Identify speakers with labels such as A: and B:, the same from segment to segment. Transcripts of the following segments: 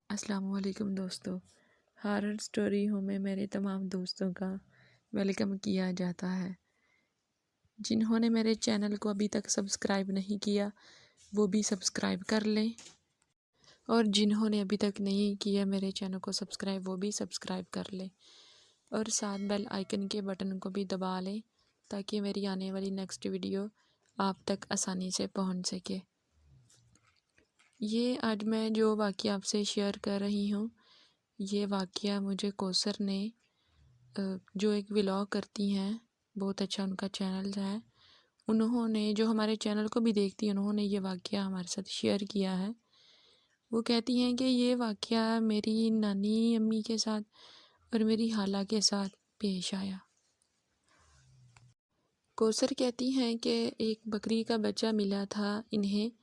A: السلام علیکم دوستو، ہارر سٹوری ہوں میں میرے تمام دوستوں کا ویلکم کیا جاتا ہے۔ جنہوں نے میرے چینل کو ابھی تک سبسکرائب نہیں کیا وہ بھی سبسکرائب کر لیں، اور جنہوں نے ابھی تک نہیں کیا میرے چینل کو سبسکرائب وہ بھی سبسکرائب کر لیں، اور ساتھ بیل آئیکن کے بٹن کو بھی دبا لیں تاکہ میری آنے والی نیکسٹ ویڈیو آپ تک آسانی سے پہنچ سکے۔ یہ آج میں جو واقعہ آپ سے شیئر کر رہی ہوں، یہ واقعہ مجھے کوثر نے جو ایک ولاگ کرتی ہیں، بہت اچھا ان کا چینل ہے، انہوں نے جو ہمارے چینل کو بھی دیکھتی ہیں، انہوں نے یہ واقعہ ہمارے ساتھ شیئر کیا ہے۔ وہ کہتی ہیں کہ یہ واقعہ میری نانی امی کے ساتھ اور میری خالہ کے ساتھ پیش آیا۔ کوثر کہتی ہیں کہ ایک بکری کا بچہ ملا تھا انہیں،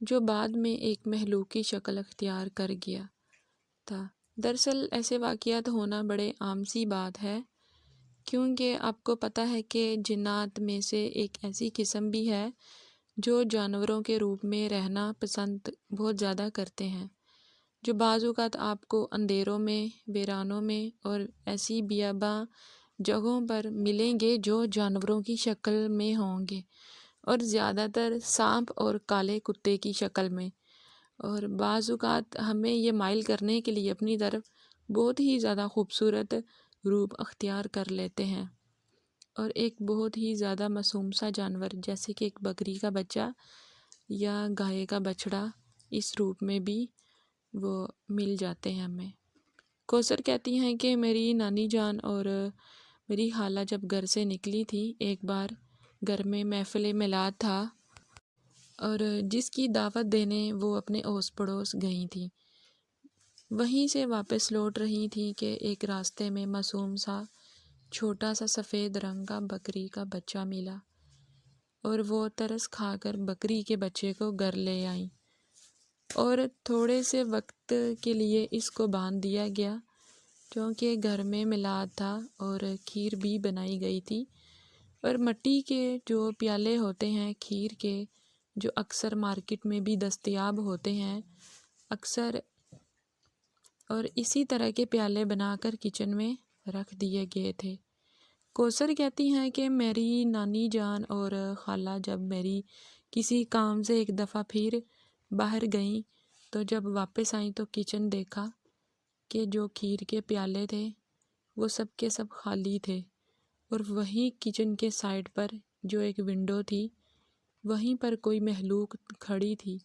A: جو بعد میں ایک مخلوق کی شکل اختیار کر گیا تھا۔ دراصل ایسے واقعات ہونا بڑے عام سی بات ہے، کیونکہ آپ کو پتہ ہے کہ جنات میں سے ایک ایسی قسم بھی ہے جو جانوروں کے روپ میں رہنا پسند بہت زیادہ کرتے ہیں، جو بعض اوقات آپ کو اندھیروں میں، ویرانوں میں اور ایسی بیاباں جگہوں پر ملیں گے جو جانوروں کی شکل میں ہوں گے، اور زیادہ تر سانپ اور کالے کتے کی شکل میں، اور بعض اوقات ہمیں یہ مائل کرنے کے لیے اپنی طرف بہت ہی زیادہ خوبصورت روپ اختیار کر لیتے ہیں، اور ایک بہت ہی زیادہ معصوم سا جانور جیسے کہ ایک بکری کا بچہ یا گائے کا بچڑا اس روپ میں بھی وہ مل جاتے ہیں ہمیں۔ کوثر کہتی ہیں کہ میری نانی جان اور میری خالہ جب گھر سے نکلی تھی، ایک بار گھر میں محفل میلاد تھا اور جس کی دعوت دینے وہ اپنے اوس پڑوس گئی تھیں، وہیں سے واپس لوٹ رہی تھیں کہ ایک راستے میں معصوم سا چھوٹا سا سفید رنگ کا بکری کا بچہ ملا، اور وہ ترس کھا کر بکری کے بچے کو گھر لے آئیں، اور تھوڑے سے وقت کے لیے اس کو باندھ دیا گیا، کیونکہ گھر میں میلاد تھا اور کھیر بھی بنائی گئی تھی، اور مٹی کے جو پیالے ہوتے ہیں کھیر کے، جو اکثر مارکیٹ میں بھی دستیاب ہوتے ہیں اکثر، اور اسی طرح کے پیالے بنا کر کچن میں رکھ دیے گئے تھے۔ کوثر کہتی ہیں کہ میری نانی جان اور خالہ جب میری کسی کام سے ایک دفعہ پھر باہر گئیں تو جب واپس آئیں تو کچن دیکھا کہ جو کھیر کے پیالے تھے وہ سب کے سب خالی تھے، اور وہیں کچن کے سائڈ پر جو ایک ونڈو تھی وہیں پر کوئی مخلوق کھڑی تھی۔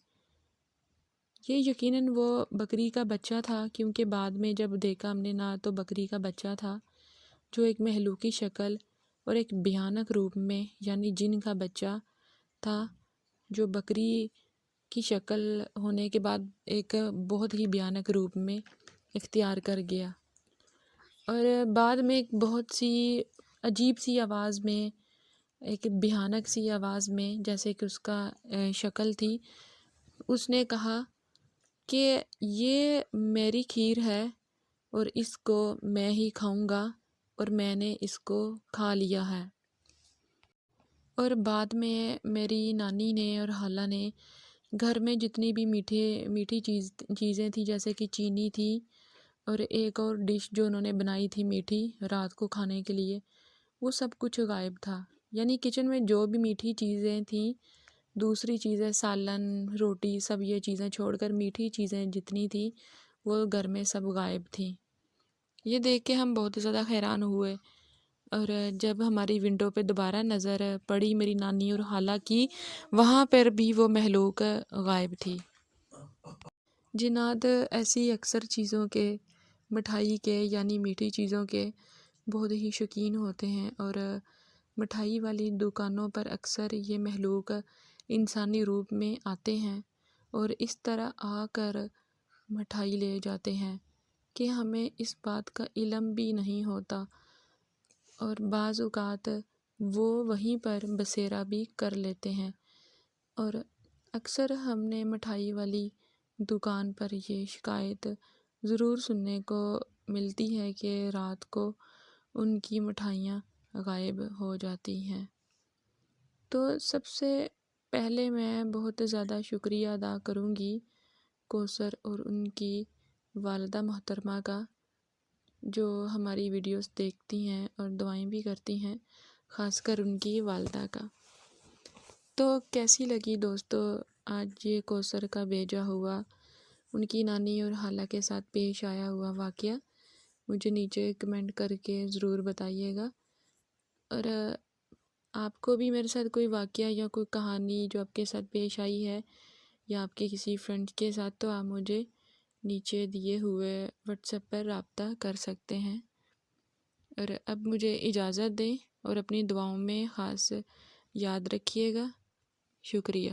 A: یہ یقیناً وہ بکری کا بچہ تھا، کیونکہ بعد میں جب دیکھا ہم نے نہ تو بکری کا بچہ تھا جو ایک مخلوقی شکل اور ایک بھیانک روپ میں، یعنی جن کا بچہ تھا جو بکری کی شکل ہونے کے بعد ایک بہت ہی بھیانک روپ میں اختیار کر گیا، اور بعد میں ایک بہت سی عجیب سی آواز میں، ایک بھیانک سی آواز میں جیسے کہ اس کا شکل تھی، اس نے کہا کہ یہ میری کھیر ہے اور اس کو میں ہی کھاؤں گا، اور میں نے اس کو کھا لیا ہے۔ اور بعد میں میری نانی نے اور خالہ نے گھر میں جتنی بھی میٹھی چیزیں تھیں جیسے کہ چینی تھی اور ایک اور ڈش جو انہوں نے بنائی تھی میٹھی رات کو کھانے کے لیے، وہ سب کچھ غائب تھا، یعنی کچن میں جو بھی میٹھی چیزیں تھیں، دوسری چیزیں سالن روٹی سب یہ چیزیں چھوڑ کر میٹھی چیزیں جتنی تھیں وہ گھر میں سب غائب تھیں۔ یہ دیکھ کے ہم بہت زیادہ حیران ہوئے، اور جب ہماری ونڈو پہ دوبارہ نظر پڑی میری نانی اور خالہ کی، وہاں پر بھی وہ مخلوق غائب تھی۔ جنات ایسی اکثر چیزوں کے، مٹھائی کے یعنی میٹھی چیزوں کے بہت ہی شوقین ہوتے ہیں، اور مٹھائی والی دکانوں پر اکثر یہ مخلوق انسانی روپ میں آتے ہیں اور اس طرح آ کر مٹھائی لے جاتے ہیں کہ ہمیں اس بات کا علم بھی نہیں ہوتا، اور بعض اوقات وہ وہیں پر بسیرا بھی کر لیتے ہیں، اور اکثر ہم نے مٹھائی والی دکان پر یہ شکایت ضرور سننے کو ملتی ہے کہ رات کو ان کی مٹھائیاں غائب ہو جاتی ہیں۔ تو سب سے پہلے میں بہت زیادہ شکریہ ادا کروں گی کوثر اور ان کی والدہ محترمہ کا، جو ہماری ویڈیوز دیکھتی ہیں اور دعائیں بھی کرتی ہیں، خاص کر ان کی والدہ کا۔ تو کیسی لگی دوستو آج یہ کوثر کا بھیجا ہوا ان کی نانی اور خالہ کے ساتھ پیش آیا ہوا واقعہ؟ مجھے نیچے کمنٹ کر کے ضرور بتائیے گا۔ اور آپ کو بھی میرے ساتھ کوئی واقعہ یا کوئی کہانی جو آپ کے ساتھ پیش آئی ہے یا آپ کے کسی فرینڈ کے ساتھ، تو آپ مجھے نیچے دیے ہوئے واٹس ایپ پر رابطہ کر سکتے ہیں۔ اور اب مجھے اجازت دیں اور اپنی دعاؤں میں خاص یاد رکھیے گا۔ شکریہ۔